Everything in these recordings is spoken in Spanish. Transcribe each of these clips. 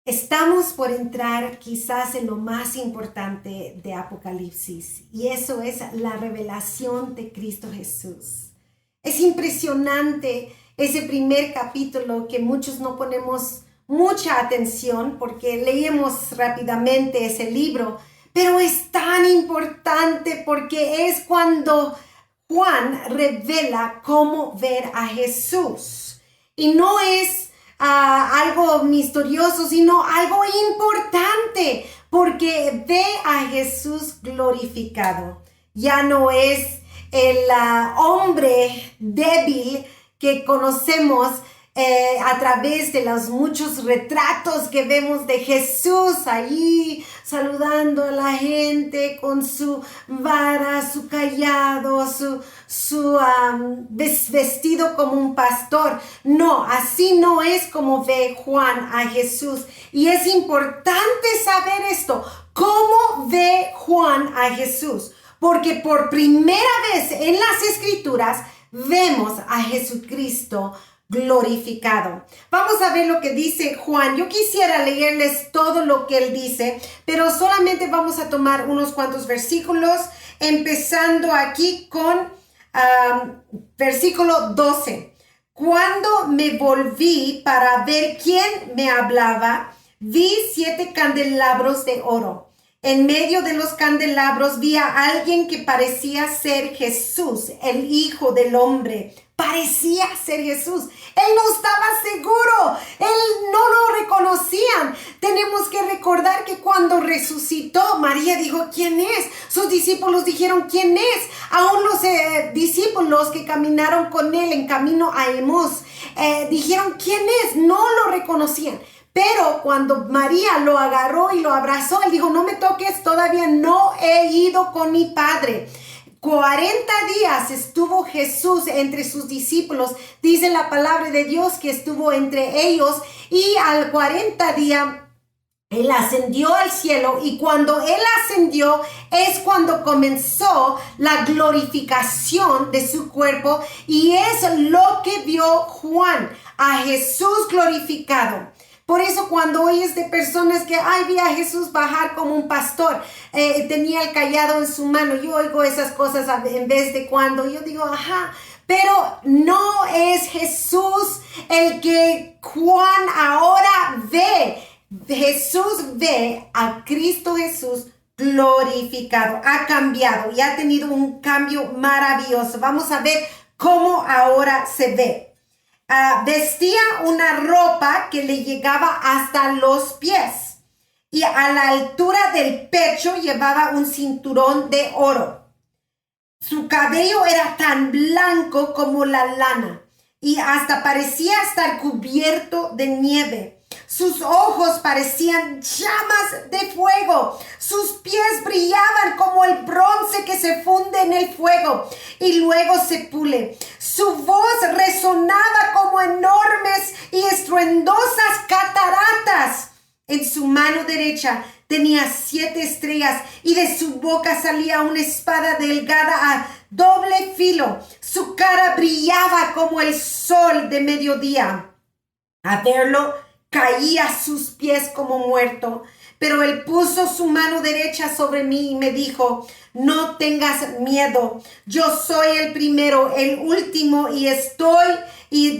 Estamos por entrar quizás en lo más importante de Apocalipsis, y eso es la revelación de Cristo Jesús. Es impresionante ese primer capítulo que muchos no ponemos mucha atención porque leemos rápidamente ese libro, pero es tan importante porque es cuando Juan revela cómo ver a Jesús. Y no es algo misterioso, sino algo importante, porque ve a Jesús glorificado. Ya no es el hombre débil que conocemos a través de los muchos retratos que vemos de Jesús ahí saludando a la gente con su vara, su cayado, su vestido como un pastor. No, así no es como ve Juan a Jesús. Y es importante saber esto. ¿Cómo ve Juan a Jesús? Porque por primera vez en las Escrituras vemos a Jesucristo glorificado. Vamos a ver lo que dice Juan. Yo quisiera leerles todo lo que él dice, pero solamente vamos a tomar unos cuantos versículos, empezando aquí con versículo 12. Cuando me volví para ver quién me hablaba, vi 7 candelabros de oro. En medio de los candelabros vi a alguien que parecía ser Jesús, el Hijo del Hombre. Parecía ser Jesús. Él no estaba seguro. Él no lo reconocían. Tenemos que recordar que cuando resucitó, María dijo, ¿quién es? Sus discípulos dijeron, ¿quién es? Aún los discípulos que caminaron con él en camino a Emaús, dijeron, ¿quién es? No lo reconocían. Pero cuando María lo agarró y lo abrazó, él dijo, no me toques, todavía no he ido con mi Padre. 40 días estuvo Jesús entre sus discípulos. Dice la palabra de Dios que estuvo entre ellos, y al 40 día él ascendió al cielo, y cuando él ascendió es cuando comenzó la glorificación de su cuerpo, y es lo que vio Juan, a Jesús glorificado. Por eso cuando oyes de personas que, vi a Jesús bajar como un pastor, tenía el cayado en su mano, yo oigo esas cosas en vez de cuando, yo digo, pero no es Jesús el que Juan ahora ve. Jesús ve a Cristo Jesús glorificado, ha cambiado y ha tenido un cambio maravilloso. Vamos a ver cómo ahora se ve. Vestía una ropa que le llegaba hasta los pies, y a la altura del pecho llevaba un cinturón de oro. Su cabello era tan blanco como la lana, y hasta parecía estar cubierto de nieve. Sus ojos parecían llamas de fuego. Sus pies brillaban como el bronce que se funde en el fuego y luego se pule. Su voz resonaba como enormes y estruendosas cataratas. En su mano derecha tenía 7 estrellas, y de su boca salía una espada delgada a doble filo. Su cara brillaba como el sol de mediodía. A verlo, caía a sus pies como muerto, pero él puso su mano derecha sobre mí y me dijo, no tengas miedo, yo soy el primero, el último, y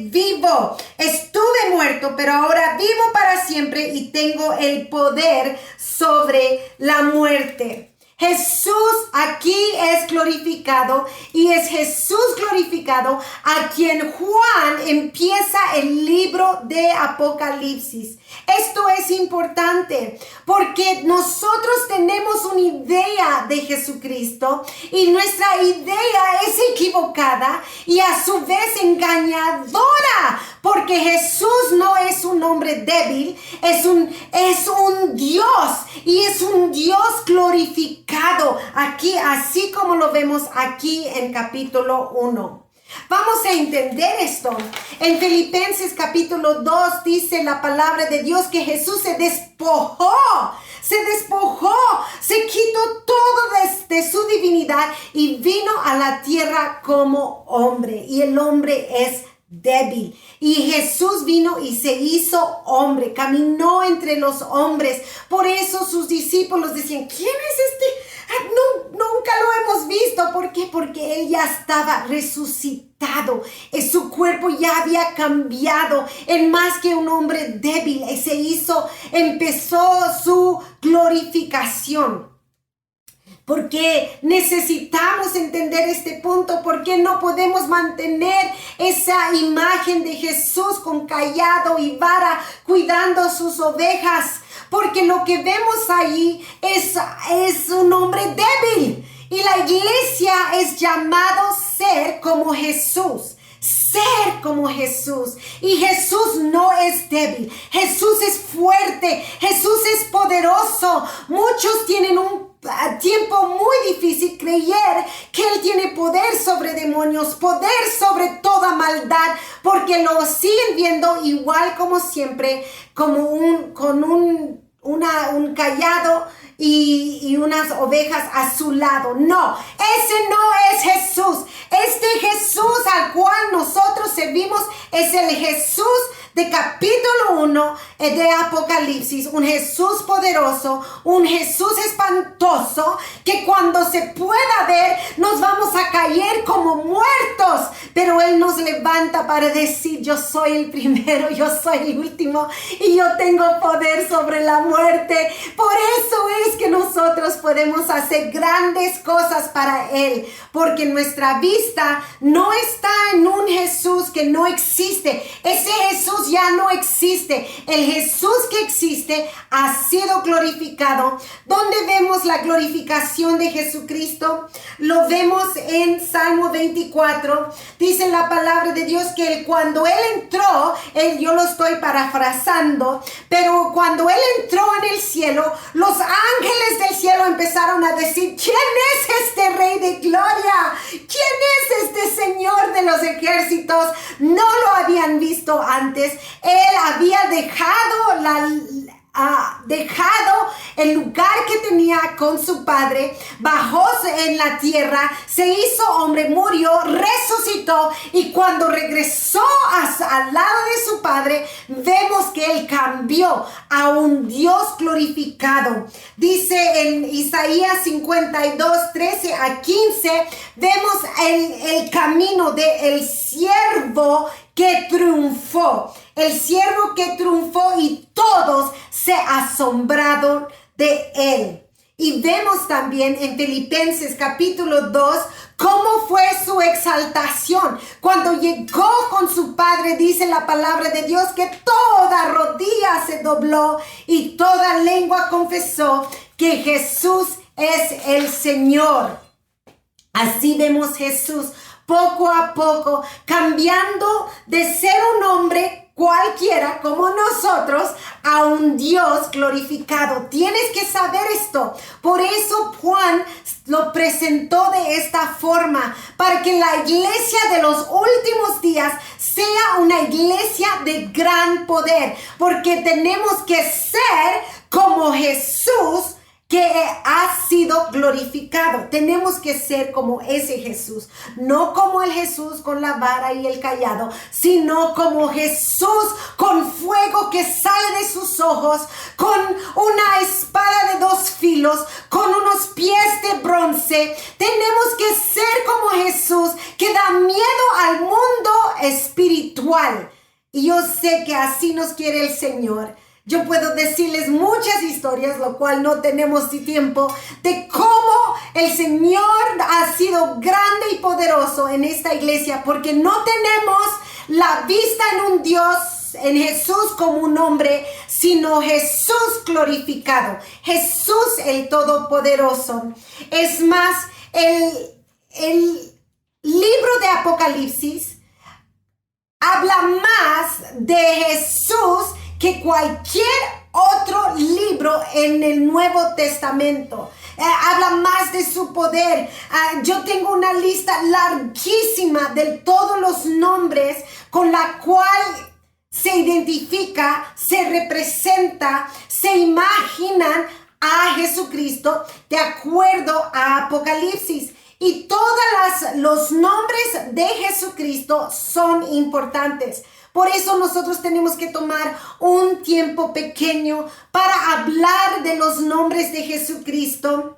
vivo. Estuve muerto, pero ahora vivo para siempre y tengo el poder sobre la muerte. Jesús aquí es glorificado, y es Jesús glorificado a quien Juan empieza el libro de Apocalipsis. Esto es importante porque nosotros tenemos una idea de Jesucristo, y nuestra idea es equivocada y a su vez engañadora, porque Jesús no es un hombre débil, es un Dios, y es un Dios glorificado aquí, así como lo vemos aquí en capítulo 1. Vamos a entender esto. En Filipenses capítulo 2 dice la palabra de Dios que Jesús se despojó, se quitó todo de su divinidad y vino a la tierra como hombre, y el hombre es débil. Y Jesús vino y se hizo hombre, caminó entre los hombres. Por eso sus discípulos decían, ¿quién es este? Nunca lo hemos visto. ¿Por qué? Porque él ya estaba resucitado. Su cuerpo ya había cambiado. En más que un hombre débil, empezó su glorificación. Porque necesitamos entender este punto, porque no podemos mantener esa imagen de Jesús con cayado y vara cuidando sus ovejas, porque lo que vemos ahí es un hombre débil, y la iglesia es llamado ser como Jesús. Ser como Jesús. Y Jesús no es débil. Jesús es fuerte. Jesús es poderoso. Muchos tienen un tiempo muy difícil creer que Él tiene poder sobre demonios, poder sobre toda maldad, porque lo siguen viendo igual como siempre, con un cayado y unas ovejas a su lado. No, ese no es Jesús. Este Jesús al cual nosotros servimos es el Jesús de capítulo 1 de Apocalipsis, un Jesús poderoso, un Jesús espantoso, que cuando se pueda ver nos vamos a caer como muertos, pero Él nos levanta para decir, yo soy el primero, yo soy el último, y yo tengo poder sobre la muerte. Por eso es que nosotros podemos hacer grandes cosas para Él, porque nuestra vista no está en un Jesús que no existe. Ese Jesús ya no existe. El Jesús que existe ha sido glorificado. ¿Dónde vemos la glorificación de Jesucristo? Lo vemos en Salmo 24. Dice la palabra de Dios que cuando Él entró, yo lo estoy parafrasando, pero cuando Él entró en el cielo, los ángeles del cielo empezaron a decir, ¿quién es este Rey de Gloria? ¿Quién es este Señor de los ejércitos? No lo habían visto antes. Él había dejado el lugar que tenía con su padre, bajó en la tierra, se hizo hombre, murió, resucitó, y cuando regresó al lado de su padre, vemos que él cambió a un Dios glorificado. Dice en Isaías 52, 13 a 15, vemos el camino del siervo que triunfó. El siervo que triunfó, y todos se asombraron de él. Y vemos también en Filipenses capítulo 2 cómo fue su exaltación. Cuando llegó con su padre, dice la palabra de Dios que toda rodilla se dobló y toda lengua confesó que Jesús es el Señor. Así vemos Jesús poco a poco cambiando de ser un hombre cualquiera como nosotros a un Dios glorificado. Tienes que saber esto. Por eso Juan lo presentó de esta forma, para que la iglesia de los últimos días sea una iglesia de gran poder, porque tenemos que ser como Jesús, que ha sido glorificado. Tenemos que ser como ese Jesús, no como el Jesús con la vara y el cayado, sino como Jesús con fuego que sale de sus ojos, con una espada de 2 filos, con unos pies de bronce. Tenemos que ser como Jesús, que da miedo al mundo espiritual. Y yo sé que así nos quiere el Señor. Yo puedo decirles muchas historias, lo cual no tenemos tiempo, de cómo el Señor ha sido grande y poderoso en esta iglesia, porque no tenemos la vista en un Dios, en Jesús como un hombre, sino Jesús glorificado, Jesús el Todopoderoso. Es más, el libro de Apocalipsis habla más de Jesús que cualquier otro libro en el Nuevo Testamento. Habla más de su poder. Yo tengo una lista larguísima de todos los nombres con la cual se identifica, se representa, se imaginan a Jesucristo de acuerdo a Apocalipsis. Y todos los nombres de Jesucristo son importantes. Por eso nosotros tenemos que tomar un tiempo pequeño para hablar de los nombres de Jesucristo.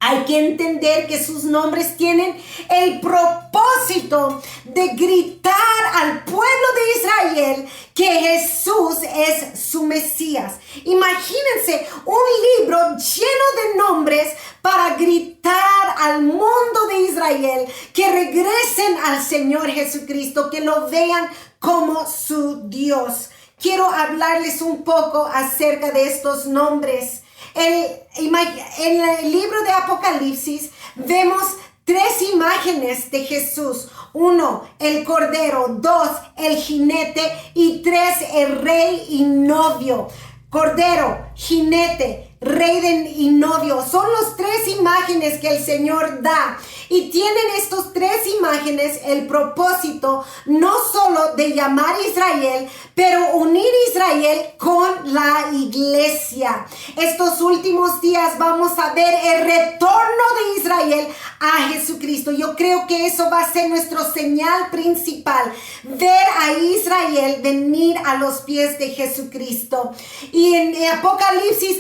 Hay que entender que sus nombres tienen el propósito de gritar al pueblo de Israel que Jesús es su Mesías. Imagínense un libro lleno de nombres para gritar al mundo de Israel que regresen al Señor Jesucristo, que lo vean como su Dios. Quiero hablarles un poco acerca de estos nombres. En el libro de Apocalipsis vemos 3 imágenes de Jesús. 1, el Cordero. 2, el jinete. Y 3, el rey y novio. Cordero, jinete, rey y novio. Son las 3 imágenes que el Señor da. Y tienen estas 3 imágenes el propósito no solo de llamar a Israel, pero unir a Israel con la iglesia. Estos últimos días vamos a ver el retorno de Israel a Jesucristo. Yo creo que eso va a ser nuestra señal principal. Ver a Israel venir a los pies de Jesucristo. Y en Apocalipsis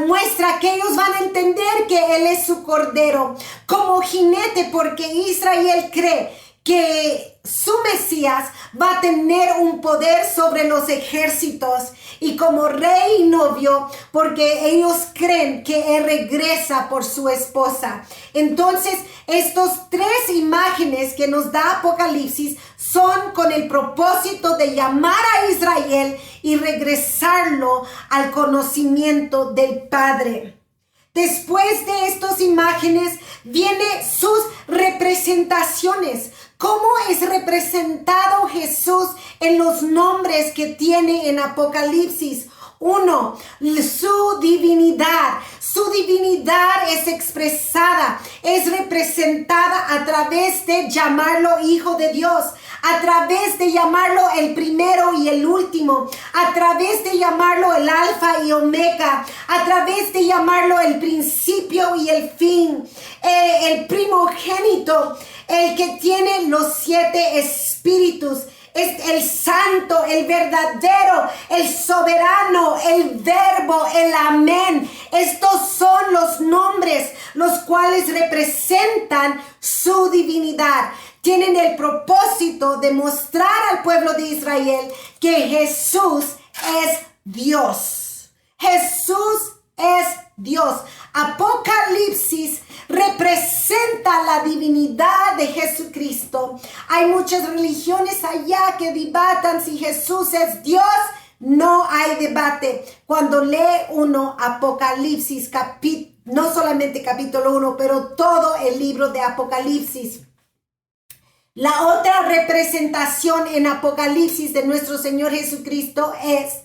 muestra que ellos van a entender que Él es su Cordero. Como jinete, porque Israel cree que su Mesías va a tener un poder sobre los ejércitos, y como rey y novio, porque ellos creen que Él regresa por su esposa. Entonces, estos 3 imágenes que nos da Apocalipsis son con el propósito de llamar a Israel y regresarlo al conocimiento del Padre. Después de estas imágenes vienen sus representaciones. ¿Cómo es representado Jesús en los nombres que tiene en Apocalipsis? 1, su divinidad. Su divinidad es expresada, es representada a través de llamarlo Hijo de Dios, a través de llamarlo el primero y el último, a través de llamarlo el Alfa y Omega, a través de llamarlo el principio y el fin, el primogénito, el que tiene los 7 espíritus. Es el santo, el verdadero, el soberano, el verbo, el amén. Estos son los nombres los cuales representan su divinidad. Tienen el propósito de mostrar al pueblo de Israel que Jesús es Dios. Jesús es Dios. Apocalipsis representa la divinidad de Jesucristo. Hay muchas religiones allá que debatan si Jesús es Dios. No hay debate. Cuando lee uno Apocalipsis, no solamente capítulo 1, pero todo el libro de Apocalipsis. La otra representación en Apocalipsis de nuestro Señor Jesucristo es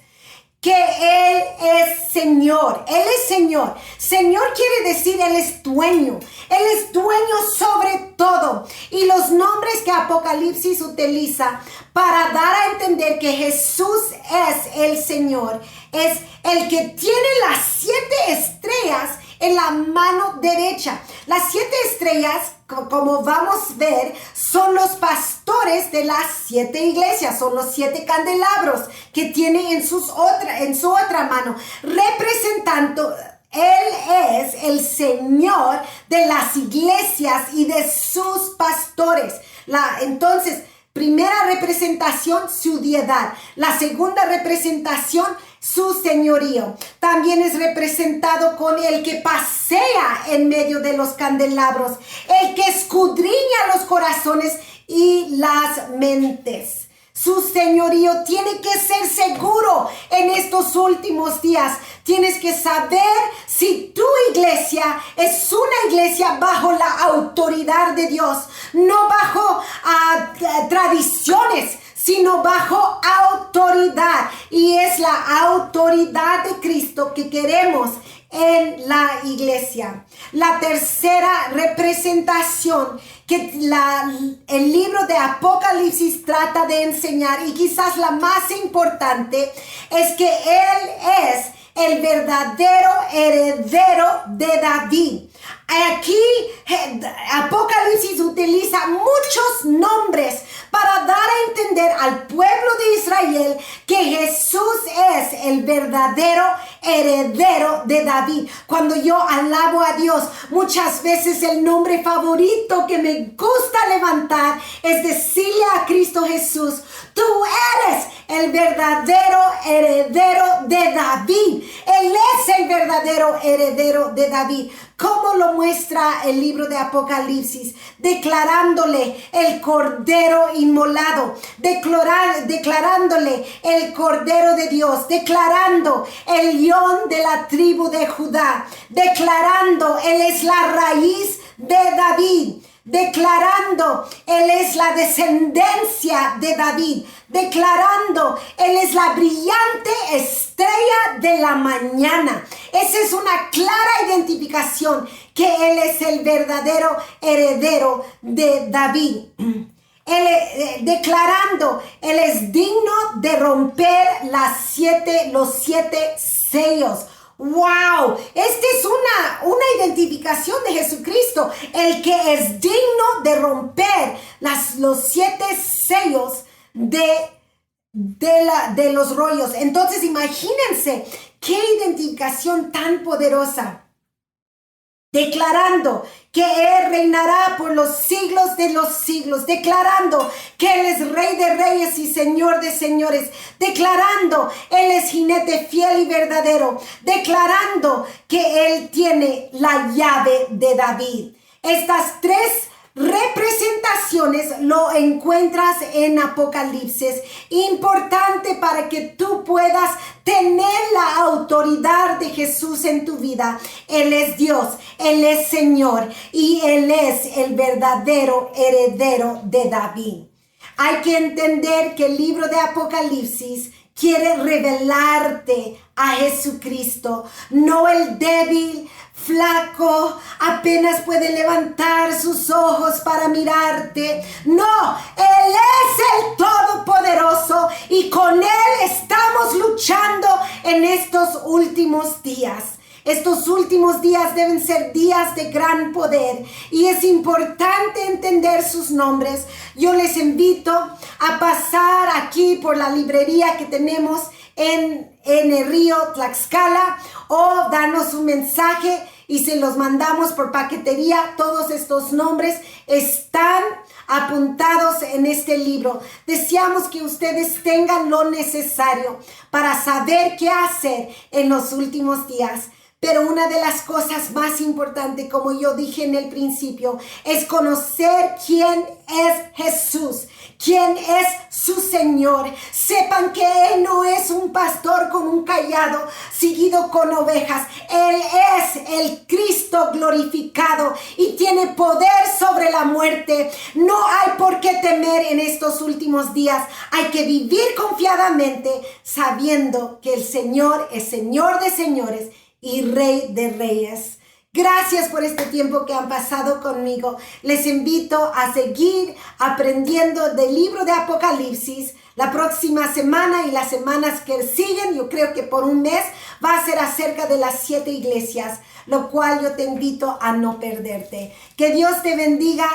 que Él es Señor. Él es Señor. Señor quiere decir Él es dueño. Él es dueño sobre todo. Y los nombres que Apocalipsis utiliza para dar a entender que Jesús es el Señor, es el que tiene las 7 estrellas en la mano derecha. Las 7 estrellas, como vamos a ver, son los pastores de las 7 iglesias, son los 7 candelabros que tiene en su otra mano, representando. Él es el Señor de las iglesias y de sus pastores. Entonces, primera representación, su deidad. La segunda representación, su señorío. También es representado con el que pasea en medio de los candelabros, el que escudriña los corazones y las mentes. Su señorío tiene que ser seguro en estos últimos días. Tienes que saber si tu iglesia es una iglesia bajo la autoridad de Dios, no bajo tradiciones, sino bajo autoridad. Y es la autoridad de Cristo que queremos en la iglesia. La tercera representación que el libro de Apocalipsis trata de enseñar, y quizás la más importante, es que Él es el verdadero heredero de David. Aquí Apocalipsis utiliza muchos nombres para dar a entender al pueblo de Israel que Jesús es el verdadero heredero de David. Cuando yo alabo a Dios, muchas veces el nombre favorito que me gusta levantar es decirle a Cristo Jesús: tú eres el verdadero heredero de David. Él es el verdadero heredero de David. ¿Cómo lo muestra el libro de Apocalipsis? Declarándole el cordero inmolado, declarándole el cordero de Dios, declarando el león de la tribu de Judá, declarando él es la raíz de David, declarando él es la descendencia de David, declarando él es la brillante estrella de la mañana. Esa es una clara identificación que él es el verdadero heredero de David. Declarando él es digno de romper los siete sellos. ¡Wow! Esta es una identificación de Jesucristo, el que es digno de romper los 7 sellos de los rollos. Entonces, imagínense qué identificación tan poderosa. Declarando que Él reinará por los siglos de los siglos, declarando que Él es Rey de reyes y Señor de señores, declarando Él es jinete fiel y verdadero, declarando que Él tiene la llave de David. Estas 3 representaciones lo encuentras en Apocalipsis. Importante para que tú puedas tener la autoridad de Jesús en tu vida. Él es Dios, Él es Señor y Él es el verdadero heredero de David. Hay que entender que el libro de Apocalipsis quiere revelarte a Jesucristo, no el débil, flaco, apenas puede levantar sus ojos para mirarte. No, Él es el Todopoderoso y con Él estamos luchando en estos últimos días. Estos últimos días deben ser días de gran poder y es importante entender sus nombres. Yo les invito a pasar aquí por la librería que tenemos en el río Tlaxcala o darnos un mensaje y se los mandamos por paquetería. Todos estos nombres están apuntados en este libro. Deseamos que ustedes tengan lo necesario para saber qué hacer en los últimos días. Pero una de las cosas más importantes, como yo dije en el principio, es conocer quién es Jesús, quién es su Señor. Sepan que Él no es un pastor con un cayado seguido con ovejas. Él es el Cristo glorificado y tiene poder sobre la muerte. No hay por qué temer en estos últimos días. Hay que vivir confiadamente sabiendo que el Señor es Señor de señores y Rey de reyes. Gracias por este tiempo que han pasado conmigo. Les invito a seguir aprendiendo del libro de Apocalipsis. La próxima semana y las semanas que siguen, yo creo que por un mes, va a ser acerca de las 7 iglesias, lo cual yo te invito a no perderte. Que Dios te bendiga.